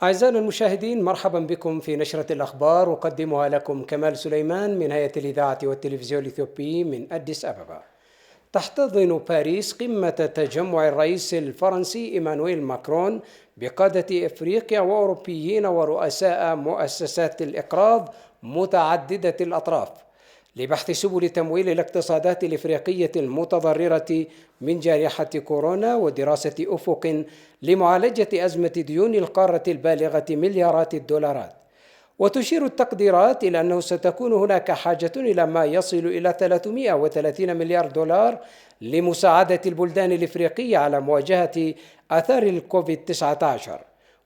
أعزائنا المشاهدين، مرحبا بكم في نشرة الأخبار. أقدمها لكم كمال سليمان من هيئة الإذاعة والتلفزيون الإثيوبي من أديس أبابا. تحتضن باريس قمة تجمع الرئيس الفرنسي إيمانويل ماكرون بقادة إفريقيا وأوروبيين ورؤساء مؤسسات الإقراض متعددة الأطراف لبحث سبل تمويل الاقتصادات الإفريقية المتضررة من جائحة كورونا ودراسة أفق لمعالجة أزمة ديون القارة البالغة مليارات الدولارات. وتشير التقديرات إلى أنه ستكون هناك حاجة إلى ما يصل إلى 330 مليار دولار لمساعدة البلدان الإفريقية على مواجهة آثار الكوفيد-19.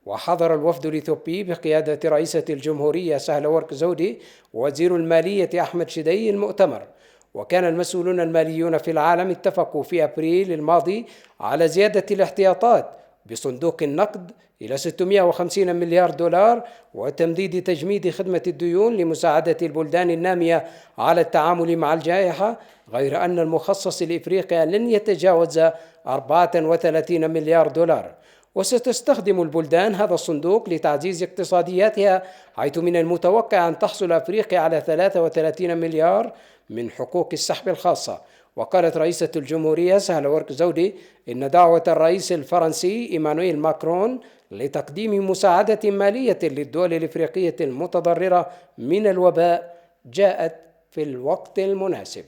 وحضر الوفد الإثيوبي بقيادة رئيسة الجمهورية سهلة ورق زودي ووزير المالية أحمد شدي المؤتمر. وكان المسؤولون الماليون في العالم اتفقوا في أبريل الماضي على زيادة الاحتياطات بصندوق النقد إلى 650 مليار دولار وتمديد تجميد خدمة الديون لمساعدة البلدان النامية على التعامل مع الجائحة، غير أن المخصص لإفريقيا لن يتجاوز 34 مليار دولار. وستستخدم البلدان هذا الصندوق لتعزيز اقتصادياتها، حيث من المتوقع أن تحصل أفريقيا على 33 مليار من حقوق السحب الخاصة. وقالت رئيسة الجمهورية سهلة ورق زودي إن دعوة الرئيس الفرنسي إيمانويل ماكرون لتقديم مساعدة مالية للدول الإفريقية المتضررة من الوباء جاءت في الوقت المناسب.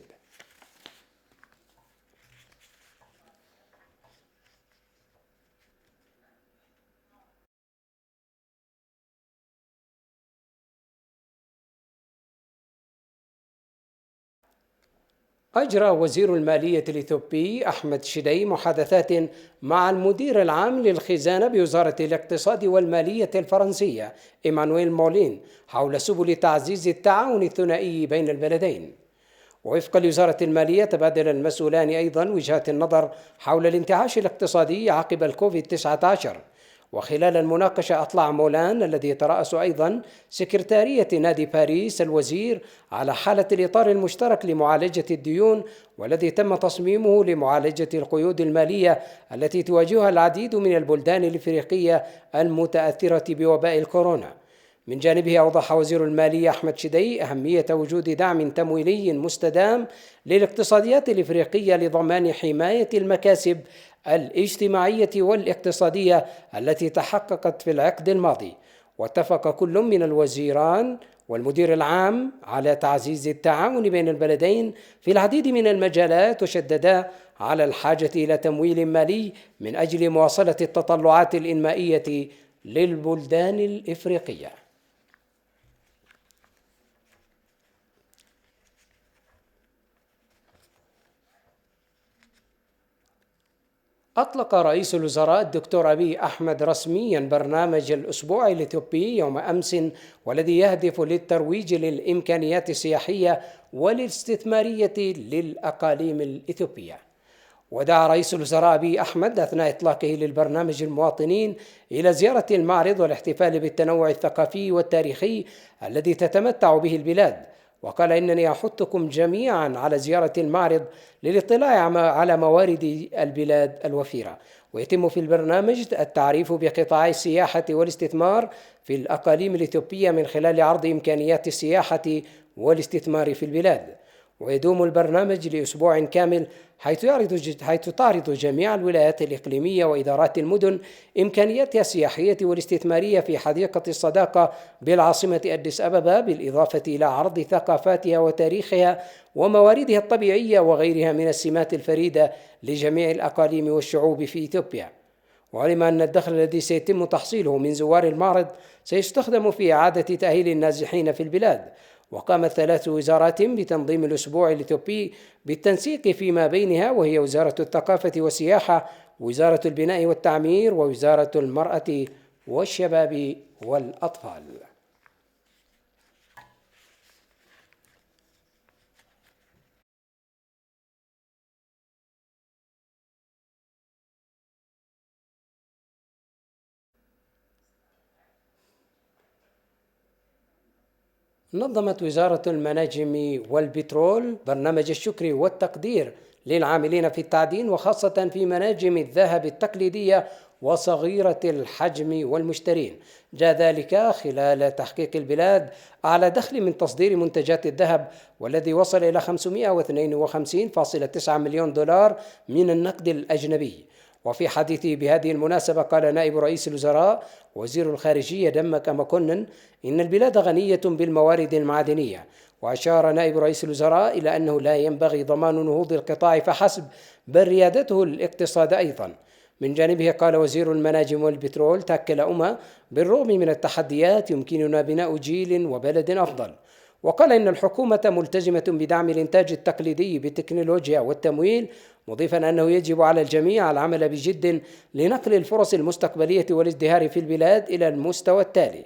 أجرى وزير المالية الإثيوبي أحمد شدي محادثات مع المدير العام للخزانة بوزارة الاقتصاد والمالية الفرنسية إيمانويل مولين حول سبل تعزيز التعاون الثنائي بين البلدين. ووفقا لوزارة المالية، تبادل المسؤولان أيضا وجهات النظر حول الانتعاش الاقتصادي عقب الكوفيد-19. وخلال المناقشة أطلع مولان الذي يترأس أيضا سكرتارية نادي باريس الوزير على حالة الإطار المشترك لمعالجة الديون، والذي تم تصميمه لمعالجة القيود المالية التي تواجهها العديد من البلدان الإفريقية المتأثرة بوباء الكورونا. من جانبه، أوضح وزير المالية أحمد شدي أهمية وجود دعم تمويلي مستدام للاقتصاديات الإفريقية لضمان حماية المكاسب الاجتماعية والاقتصادية التي تحققت في العقد الماضي. واتفق كل من الوزيران والمدير العام على تعزيز التعاون بين البلدين في العديد من المجالات، وشددا على الحاجة إلى تمويل مالي من أجل مواصلة التطلعات الإنمائية للبلدان الإفريقية. أطلق رئيس الوزراء الدكتور أبي أحمد رسميا برنامج الأسبوع الإثيوبي يوم أمس، والذي يهدف للترويج للإمكانيات السياحية والاستثمارية للأقاليم الإثيوبية. ودعا رئيس الوزراء أبي أحمد أثناء إطلاقه للبرنامج المواطنين إلى زيارة المعرض والاحتفال بالتنوع الثقافي والتاريخي الذي تتمتع به البلاد. وقال: إنني أحثكم جميعا على زيارة المعرض للاطلاع على موارد البلاد الوفيرة. ويتم في البرنامج التعريف بقطاعي السياحة والاستثمار في الأقاليم الإثيوبية من خلال عرض إمكانيات السياحة والاستثمار في البلاد. ويدوم البرنامج لأسبوع كامل، حيث تعرض جميع الولايات الإقليمية وإدارات المدن إمكانياتها السياحية والاستثمارية في حديقة الصداقة بالعاصمة أديس أبابا، بالإضافة إلى عرض ثقافاتها وتاريخها ومواردها الطبيعية وغيرها من السمات الفريدة لجميع الأقاليم والشعوب في إثيوبيا. وعلم أن الدخل الذي سيتم تحصيله من زوار المعرض سيستخدم في إعادة تأهيل النازحين في البلاد. وقامت 3 وزارات بتنظيم الأسبوع الإثيوبي بالتنسيق فيما بينها، وهي وزارة الثقافة والسياحة، وزارة البناء والتعمير، ووزارة المرأة والشباب والأطفال. نظمت وزارة المناجم والبترول برنامج الشكر والتقدير للعاملين في التعدين، وخاصة في مناجم الذهب التقليدية وصغيرة الحجم والمشترين. جاء ذلك خلال تحقيق البلاد أعلى دخل من تصدير منتجات الذهب، والذي وصل إلى 552.9 مليون دولار من النقد الأجنبي. وفي حديثه بهذه المناسبة قال نائب رئيس الوزراء وزير الخارجية دمك مكونن إن البلاد غنية بالموارد المعدنية. وأشار نائب رئيس الوزراء إلى أنه لا ينبغي ضمان نهوض القطاع فحسب، بل ريادته الاقتصاد أيضا. من جانبه قال وزير المناجم والبترول تأكد بالرغم من التحديات يمكننا بناء جيل وبلد أفضل. وقال إن الحكومة ملتزمة بدعم الإنتاج التقليدي بالتكنولوجيا والتمويل، مضيفا أنه يجب على الجميع العمل بجد لنقل الفرص المستقبلية والازدهار في البلاد إلى المستوى التالي.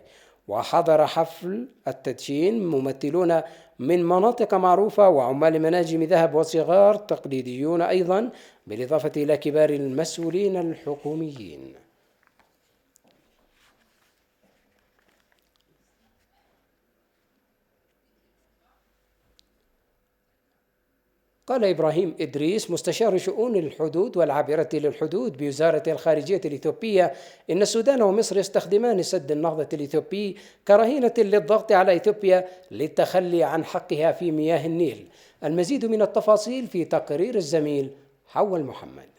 وحضر حفل التدشين ممثلون من مناطق معروفة وعمال مناجم ذهب وصغار تقليديون أيضا، بالإضافة إلى كبار المسؤولين الحكوميين. قال إبراهيم إدريس مستشار شؤون الحدود والعابرة للحدود بوزارة الخارجية الإثيوبية إن السودان ومصر يستخدمان سد النهضة الإثيوبي كرهينة للضغط على إثيوبيا للتخلي عن حقها في مياه النيل. المزيد من التفاصيل في تقرير الزميل حول محمد.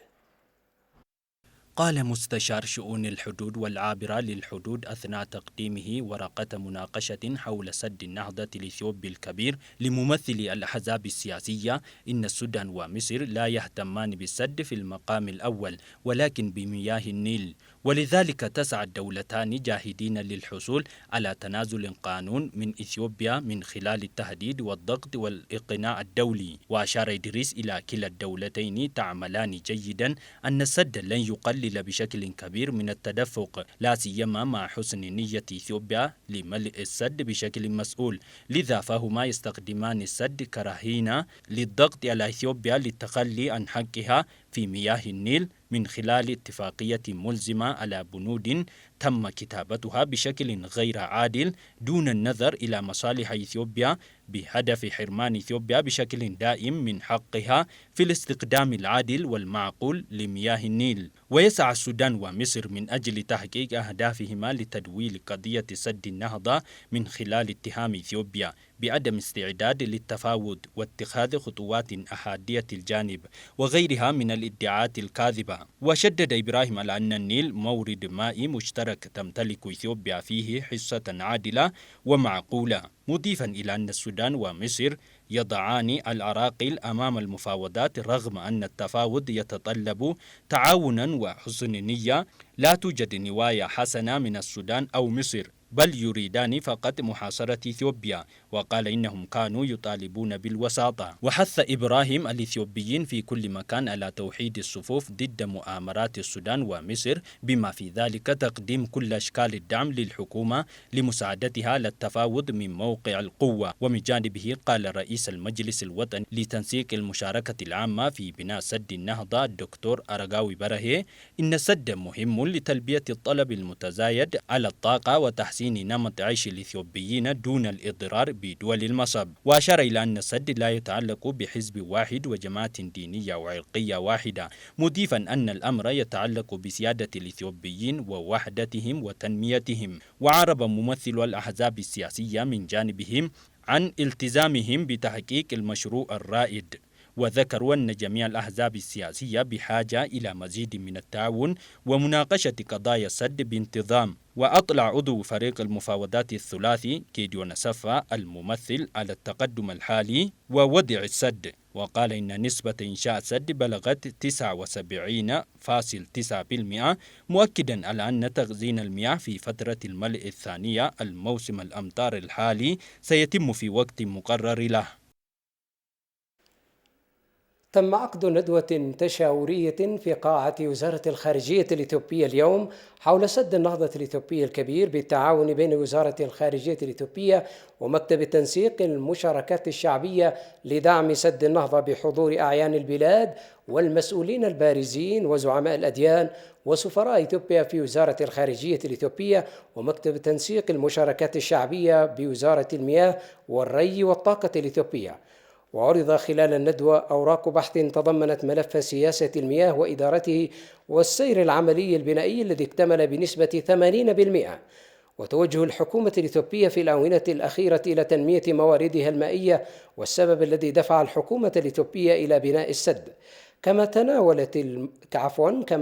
قال مستشار شؤون الحدود والعابرة للحدود أثناء تقديمه ورقة مناقشة حول سد النهضة الإثيوبي الكبير لممثلي الأحزاب السياسية إن السودان ومصر لا يهتمان بالسد في المقام الأول ولكن بمياه النيل، ولذلك تسعى الدولتان جاهدين للحصول على تنازل قانون من إثيوبيا من خلال التهديد والضغط والإقناع الدولي. وأشار إدريس إلى كلا الدولتين تعملان جيدا أن السد لن يقلل بشكل كبير من التدفق، لا سيما مع حسن نية إثيوبيا لملء السد بشكل مسؤول، لذا فهما يستخدمان السد كرهينة للضغط على إثيوبيا للتخلي عن حقها في مياه النيل من خلال اتفاقية ملزمة على بنود تم كتابتها بشكل غير عادل دون النظر إلى مصالح إثيوبيا، بهدف حرمان إثيوبيا بشكل دائم من حقها في الاستخدام العادل والمعقول لمياه النيل. ويسعى السودان ومصر من أجل تحقيق أهدافهما لتدويل قضية سد النهضة من خلال اتهام إثيوبيا بعدم استعداد للتفاوض واتخاذ خطوات أحادية الجانب وغيرها من الادعاءات الكاذبة. وشدد إبراهيم على أن النيل مورد مائي مشترك تمتلك إثيوبيا فيه حصة عادلة ومعقولة، مضيفا إلى أن السودان ومصر يضعان العراقيل أمام المفاوضات رغم أن التفاوض يتطلب تعاونا وحسن نية. لا توجد نوايا حسنة من السودان أو مصر، بل يريدان فقط محاصرة إثيوبيا. وقال إنهم كانوا يطالبون بالوساطة. وحث إبراهيم الإثيوبيين في كل مكان على توحيد الصفوف ضد مؤامرات السودان ومصر، بما في ذلك تقديم كل أشكال الدعم للحكومة لمساعدتها للتفاوض من موقع القوة. ومن جانبه قال رئيس المجلس الوطني لتنسيق المشاركة العامة في بناء سد النهضة الدكتور أرغاوي برهي إن السد مهم لتلبية الطلب المتزايد على الطاقة وتحسين نمط عيش الإثيوبيين دون الإضرار بدول المصب. وأشار إلى أن السد لا يتعلق بحزب واحد وجماعة دينية وعرقية واحدة، مضيفا أن الأمر يتعلق بسيادة الإثيوبيين ووحدتهم وتنميتهم. وعرب ممثل الأحزاب السياسية من جانبهم عن التزامهم بتحقيق المشروع الرائد، وذكروا أن جميع الأحزاب السياسية بحاجة إلى مزيد من التعاون ومناقشة قضايا السد بانتظام. وأطلع عضو فريق المفاوضات الثلاثي كيديون سفا الممثل على التقدم الحالي ووضع السد، وقال إن نسبة إنشاء السد بلغت 79.9%، مؤكدا على أن تخزين المياه في فترة الملء الثانية الموسم الأمطار الحالي سيتم في وقت مقرر له. تم عقد ندوة تشاورية في قاعة وزارة الخارجية الإثيوبية اليوم حول سد النهضة الإثيوبي الكبير بالتعاون بين وزارة الخارجية الإثيوبية ومكتب تنسيق المشاركات الشعبية لدعم سد النهضة بحضور أعيان البلاد والمسؤولين البارزين وزعماء الأديان وسفراء إثيوبيا في وزارة الخارجية الإثيوبية ومكتب تنسيق المشاركات الشعبية بوزارة المياه والري والطاقة الإثيوبية. وعرض خلال الندوة أوراق بحث تضمنت ملف سياسة المياه وإدارته والسير العملي البنائي الذي اكتمل بنسبة 80%. وتوجه الحكومة الإثيوبية في الآونة الأخيرة إلى تنمية مواردها المائية والسبب الذي دفع الحكومة الإثيوبية إلى بناء السد. كما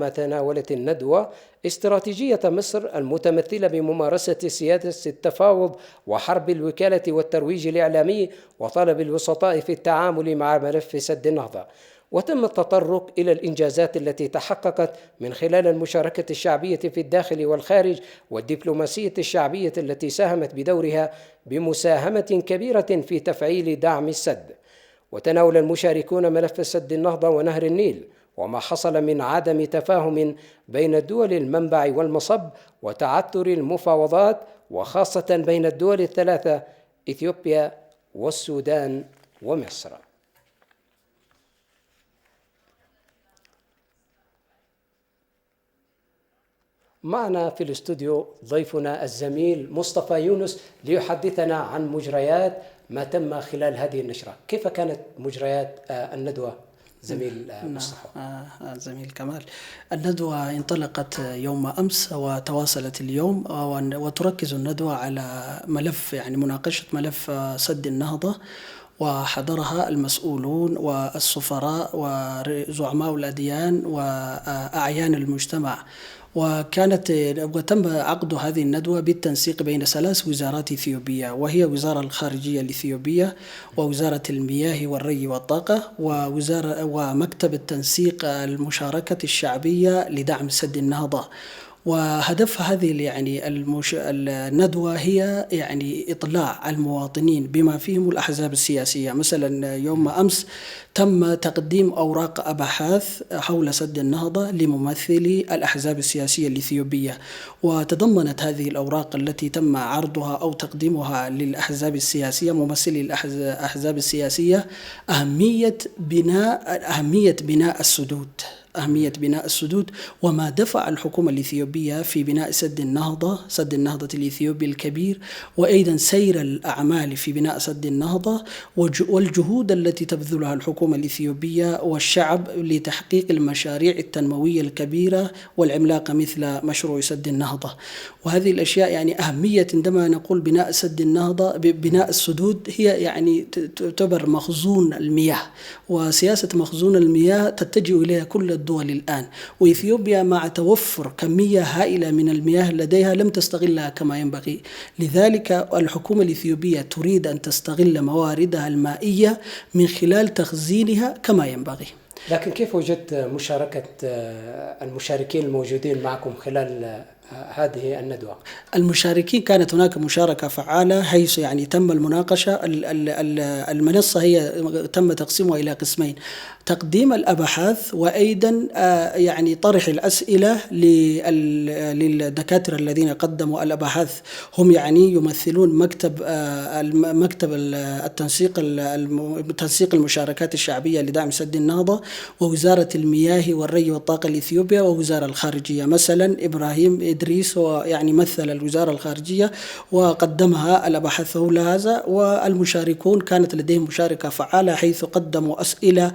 تناولت الندوة استراتيجية مصر المتمثلة بممارسة سياسة التفاوض وحرب الوكالة والترويج الإعلامي وطلب الوسطاء في التعامل مع ملف سد النهضة. وتم التطرق إلى الإنجازات التي تحققت من خلال المشاركة الشعبية في الداخل والخارج والدبلوماسية الشعبية التي ساهمت بدورها بمساهمة كبيرة في تفعيل دعم السد. وتناول المشاركون ملف سد النهضة ونهر النيل وما حصل من عدم تفاهم بين دول المنبع والمصب وتعثر المفاوضات وخاصة بين الدول الثلاثة إثيوبيا والسودان ومصر. معنا في الاستوديو ضيفنا الزميل مصطفى يونس ليحدثنا عن مجريات ما تم خلال هذه النشرة. كيف كانت مجريات الندوة زميل مصطفى؟ زميل كمال، الندوة انطلقت يوم أمس وتواصلت اليوم، وتركز الندوة على ملف مناقشة ملف سد النهضة، وحضرها المسؤولون والسفراء وزعماء الأديان وأعيان المجتمع. وتم عقد هذه الندوة بالتنسيق بين 3 وزارات إثيوبية، وهي وزارة الخارجية الإثيوبية ووزارة المياه والري والطاقة ومكتب التنسيق المشاركة الشعبية لدعم سد النهضة. وهدف هذه الندوة هي إطلاع المواطنين بما فيهم الأحزاب السياسية. مثلا يوم أمس تم تقديم أوراق أبحاث حول سد النهضة لممثلي الأحزاب السياسية الإثيوبية، وتضمنت هذه الأوراق التي تم عرضها أو تقديمها للأحزاب السياسية ممثلي الأحزاب السياسية أهمية بناء السدود وما دفع الحكومة الإثيوبية في بناء سد النهضة الإثيوبي الكبير، وأيضا سير الأعمال في بناء سد النهضة والجهود التي تبذلها الحكومة الإثيوبية والشعب لتحقيق المشاريع التنموية الكبيرة والعملاقة مثل مشروع سد النهضة. وهذه الأشياء أهمية عندما نقول بناء سد النهضة، بناء السدود هي تعتبر مخزون المياه، وسياسة مخزون المياه تتجه إليها كل الدول الآن، وإثيوبيا مع توفر كمية هائلة من المياه لديها لم تستغلها كما ينبغي. لذلك الحكومة الإثيوبية تريد أن تستغل مواردها المائية من خلال تخزينها كما ينبغي. لكن كيف وجدت مشاركة المشاركين الموجودين معكم خلال هذه الندوة؟ المشاركين كانت هناك مشاركة فعالة، حيث تم المناقشة. المنصة هي تم تقسيمها إلى قسمين: تقديم الأبحاث، وأيضا طرح الأسئلة للدكاترة الذين قدموا الأبحاث. هم يمثلون مكتب تنسيق المشاركات الشعبية لدعم سد النهضة، ووزارة المياه والري والطاقة الإثيوبية، ووزارة الخارجية. مثلا إبراهيم إدريس مثل الوزارة الخارجية وقدمها الأبحاث حول هذا، والمشاركون كانت لديهم مشاركة فعالة حيث قدموا أسئلة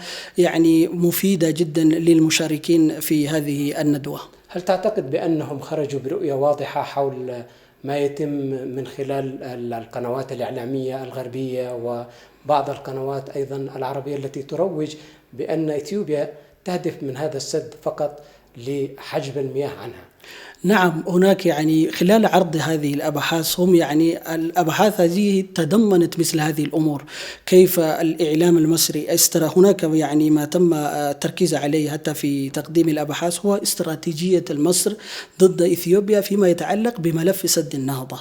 مفيدة جدا للمشاركين في هذه الندوة. هل تعتقد بأنهم خرجوا برؤية واضحة حول ما يتم من خلال القنوات الإعلامية الغربية وبعض القنوات أيضا العربية التي تروج بأن إثيوبيا تهدف من هذا السد فقط لحجب المياه عنها؟ نعم، هناك يعني خلال عرض هذه الأبحاث هم يعني الأبحاث هذه تضمنت مثل هذه الأمور، كيف الإعلام المصري هناك يعني ما تم التركيز عليه حتى في تقديم الأبحاث هو استراتيجية مصر ضد إثيوبيا فيما يتعلق بملف سد النهضة.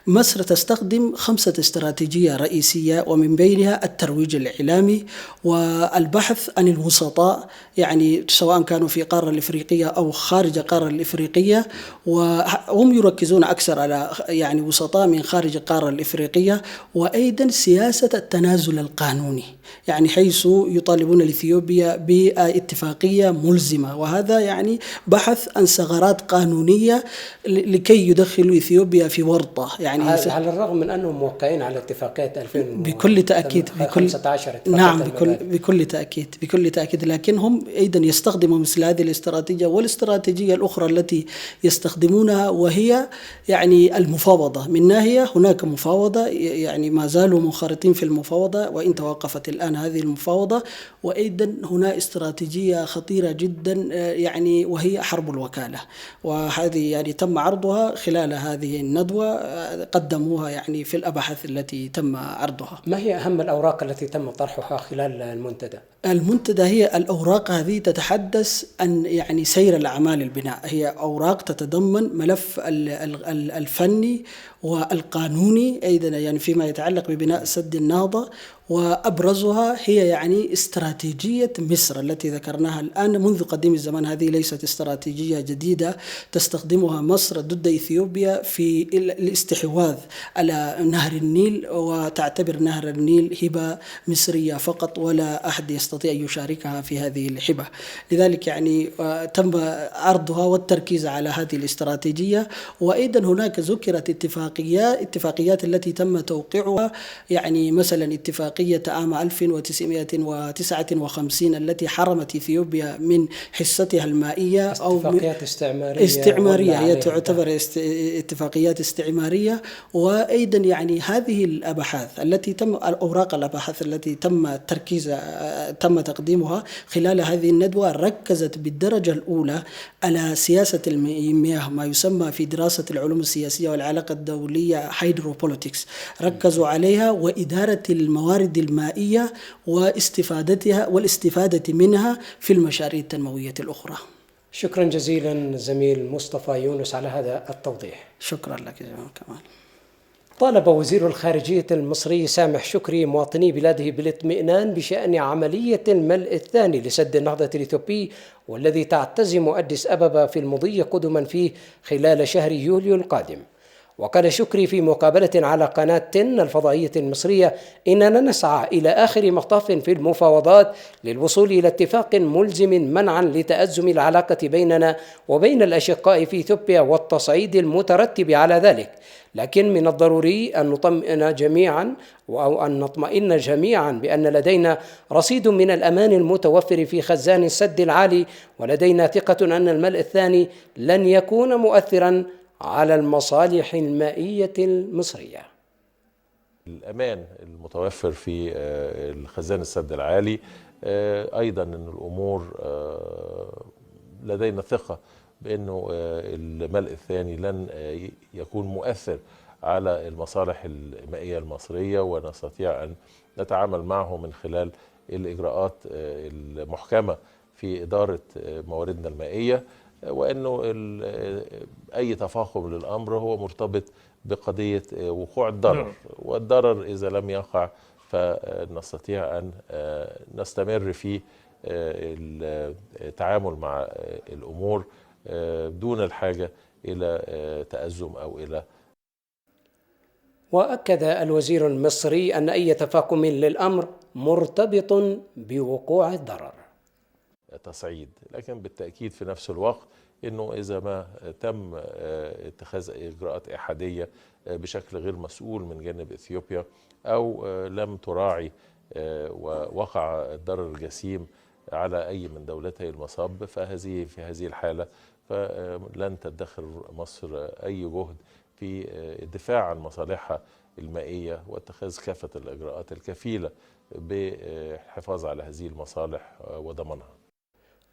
مصر تستخدم 5 استراتيجية رئيسية، ومن بينها الترويج الإعلامي والبحث عن الوسطاء، يعني سواء كانوا في القارة الإفريقية أو خارج القارة الإفريقية، وهم يركزون أكثر على يعني وسطاء من خارج القارة الإفريقية. وأيضا سياسة التنازل القانوني، يعني حيث يطالبون إثيوبيا باتفاقية ملزمة، وهذا يعني بحث عن ثغرات قانونية لكي يدخلوا إثيوبيا في ورطة. يعني على الرغم من أنهم موقعين على اتفاقية 2015 بكل تأكيد نعم بكل تأكيد، لكنهم أيضا يستخدموا مثل هذه الاستراتيجية والاستراتيجية الأخرى التي يستخدمونها، وهي يعني المفاوضة. من ناحية هناك مفاوضة، يعني ما زالوا منخرطين في المفاوضة وإن توقفت الآن هذه المفاوضة. وأيضا هنا استراتيجية خطيرة جدا يعني وهي حرب الوكالة، وهذه يعني تم عرضها خلال هذه الندوة، قدموها يعني في الأبحاث التي تم عرضها. ما هي أهم الأوراق التي تم طرحها خلال المنتدى؟ المنتدى هي الأوراق هذه تتحدث عن يعني سير الأعمال البناء، هي أوراق تتضمن ملف الفني والقانوني أيضا، يعني فيما يتعلق ببناء سد النهضة. وأبرزها هي يعني استراتيجية مصر التي ذكرناها الآن منذ قديم الزمان. هذه ليست استراتيجية جديدة تستخدمها مصر ضد إثيوبيا في الاستحواذ على نهر النيل، وتعتبر نهر النيل هبة مصرية فقط، ولا أحد يستطيع أن يشاركها في هذه الهبة. لذلك يعني تم عرضها والتركيز على هذه الاستراتيجية. وأيضا هناك ذكرت اتفاقيات التي تم توقيعها، يعني مثلا اتفاقية عام 1959 التي حرمت إثيوبيا من حصتها المائية، أو اتفاقيات استعمارية، هي تعتبر اتفاقيات استعمارية. وأيضا يعني هذه الأبحاث التي تم أوراق الأبحاث التي تم تقديمها خلال هذه الندوة ركزت بالدرجة الأولى على سياسة المياه، ما يسمى في دراسة العلوم السياسية والعلاقة الدولية هيدروبوليتكس، ركزوا عليها وإدارة الموارد المائية واستفادتها والاستفادة منها في المشاريع التنموية الأخرى. شكرا جزيلا زميل مصطفى يونس على هذا التوضيح. شكرا لك يا كمال. طالب وزير الخارجية المصري سامح شكري مواطني بلاده بالاطمئنان بشأن عملية الملء الثاني لسد النهضة الإثيوبي، والذي تعتزم أديس أبابا في المضي قدما فيه خلال شهر يوليو القادم. وقال شكري في مقابلة على قناة 10 الفضائية المصرية: إننا نسعى إلى آخر مطاف في المفاوضات للوصول إلى اتفاق ملزم منعا لتأزم العلاقة بيننا وبين الأشقاء في إثيوبيا والتصعيد المترتب على ذلك، لكن من الضروري أن نطمئن جميعا بأن لدينا رصيد من الأمان المتوفر في خزان السد العالي، ولدينا ثقة أن الملء الثاني لن يكون مؤثرا على المصالح المائية المصرية. الأمان المتوفر في الخزان السد العالي، أيضا أن الأمور لدينا ثقة بأنه الملء الثاني لن يكون مؤثر على المصالح المائية المصرية، ونستطيع أن نتعامل معه من خلال الإجراءات المحكمة في إدارة مواردنا المائية، وأنه أي تفاقم للأمر هو مرتبط بقضية وقوع الضرر، والضرر إذا لم يقع فنستطيع أن نستمر في التعامل مع الأمور دون الحاجة إلى تأزم أو إلى. وأكد الوزير المصري أن أي تفاقم للأمر مرتبط بوقوع الضرر. تصعيد، لكن بالتأكيد في نفس الوقت أنه إذا ما تم اتخاذ إجراءات إحادية بشكل غير مسؤول من جانب إثيوبيا، أو لم تراعي ووقع الضرر الجسيم على أي من دولتي المصب، في هذه الحالة فلن تدخر مصر أي جهد في الدفاع عن مصالحها المائية واتخاذ كافة الإجراءات الكفيلة بالحفاظ على هذه المصالح وضمانها.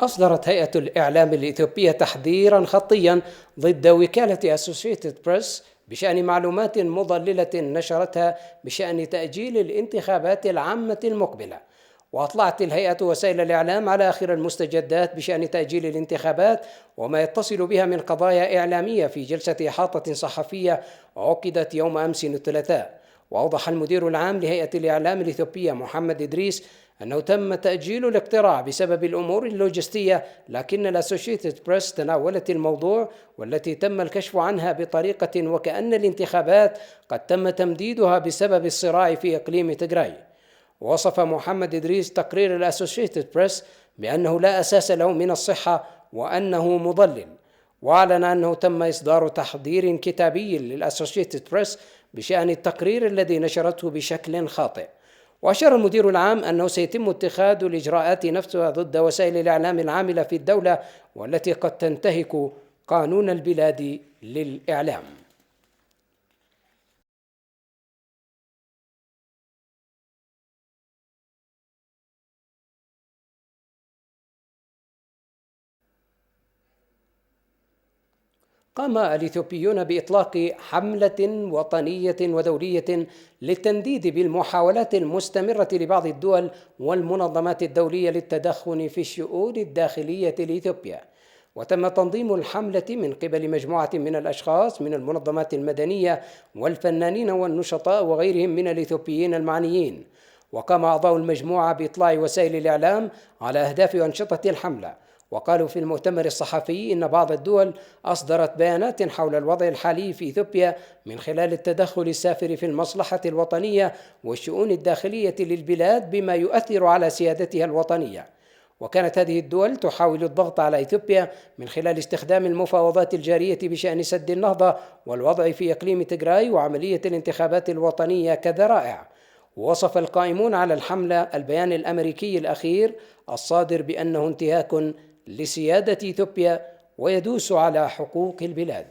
أصدرت هيئة الإعلام الإثيوبية تحذيرا خطيا ضد وكالة أسوشيتد بريس بشأن معلومات مضللة نشرتها بشأن تأجيل الانتخابات العامة المقبلة. وأطلعت الهيئة وسائل الإعلام على آخر المستجدات بشأن تأجيل الانتخابات وما يتصل بها من قضايا إعلامية في جلسة إحاطة صحفية عقدت يوم أمس الثلاثاء. وأوضح المدير العام لهيئة الإعلام الإثيوبية محمد إدريس أنه تم تأجيل الاقتراع بسبب الأمور اللوجستية، لكن الأسوشيتد بريس تناولت الموضوع والتي تم الكشف عنها بطريقة وكأن الانتخابات قد تم تمديدها بسبب الصراع في إقليم تيغراي. وصف محمد إدريس تقرير الأسوشيتد بريس بأنه لا أساس له من الصحة وأنه مضلل، وأعلن أنه تم إصدار تحذير كتابي للأسوشيتد بريس بشأن التقرير الذي نشرته بشكل خاطئ. وأشار المدير العام أنه سيتم اتخاذ الإجراءات نفسها ضد وسائل الإعلام العاملة في الدولة والتي قد تنتهك قانون البلاد للإعلام. قام الإثيوبيون بإطلاق حملة وطنية ودولية للتنديد بالمحاولات المستمرة لبعض الدول والمنظمات الدولية للتدخل في الشؤون الداخلية لإثيوبيا. وتم تنظيم الحملة من قبل مجموعة من الأشخاص من المنظمات المدنية والفنانين والنشطاء وغيرهم من الإثيوبيين المعنيين. وقام أعضاء المجموعة بإطلاع وسائل الإعلام على أهداف وأنشطة الحملة. وقالوا في المؤتمر الصحفي إن بعض الدول أصدرت بيانات حول الوضع الحالي في إثيوبيا من خلال التدخل السافر في المصلحة الوطنية والشؤون الداخلية للبلاد بما يؤثر على سيادتها الوطنية. وكانت هذه الدول تحاول الضغط على إثيوبيا من خلال استخدام المفاوضات الجارية بشأن سد النهضة والوضع في إقليم تيغراي وعملية الانتخابات الوطنية كذرائع. ووصف القائمون على الحملة البيان الأمريكي الأخير الصادر بأنه انتهاك لسيادة إثيوبيا ويدوس على حقوق البلاد.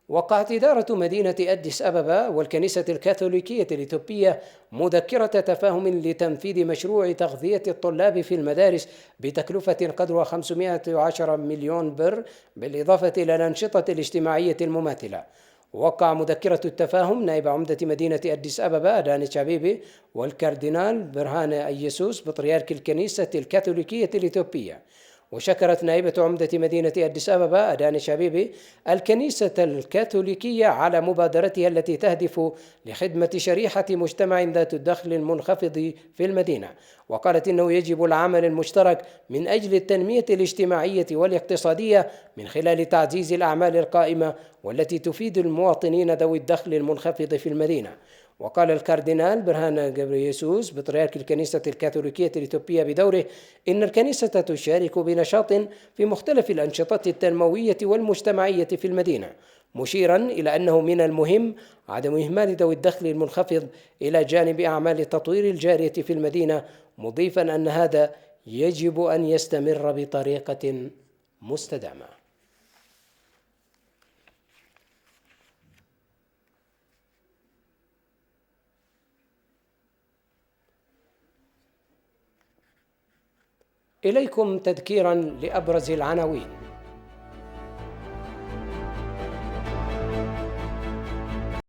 وقعت إدارة مدينة أديس أبابا والكنيسة الكاثوليكية الإثيوبية مذكرة تفاهم لتنفيذ مشروع تغذية الطلاب في المدارس بتكلفة قدرها 510 مليون بر، بالإضافة إلى الأنشطة الاجتماعية المماثلة. وقع مذكرة التفاهم نائب عمدة مدينة أديس أبابا أدانيش أبيبي والكاردينال برهان أيسوس بطريرك الكنيسة الكاثوليكية الإثيوبية. وشكرت نائبة عمدة مدينة أديس أبابا أدانيش أبيبي الكنيسة الكاثوليكية على مبادرتها التي تهدف لخدمة شريحة مجتمع ذات الدخل المنخفض في المدينة. وقالت إنه يجب العمل المشترك من أجل التنمية الاجتماعية والاقتصادية من خلال تعزيز الأعمال القائمة والتي تفيد المواطنين ذوي الدخل المنخفض في المدينة. وقال الكاردينال برهان جبريسوس بطريرك الكنيسة الكاثوليكية الإثيوبية بدوره إن الكنيسة تشارك بنشاط في مختلف الأنشطة التنموية والمجتمعية في المدينة، مشيرا إلى أنه من المهم عدم إهمال ذوي الدخل المنخفض إلى جانب أعمال التطوير الجارية في المدينة، مضيفا أن هذا يجب أن يستمر بطريقة مستدامة. إليكم تذكيرا لأبرز العناوين.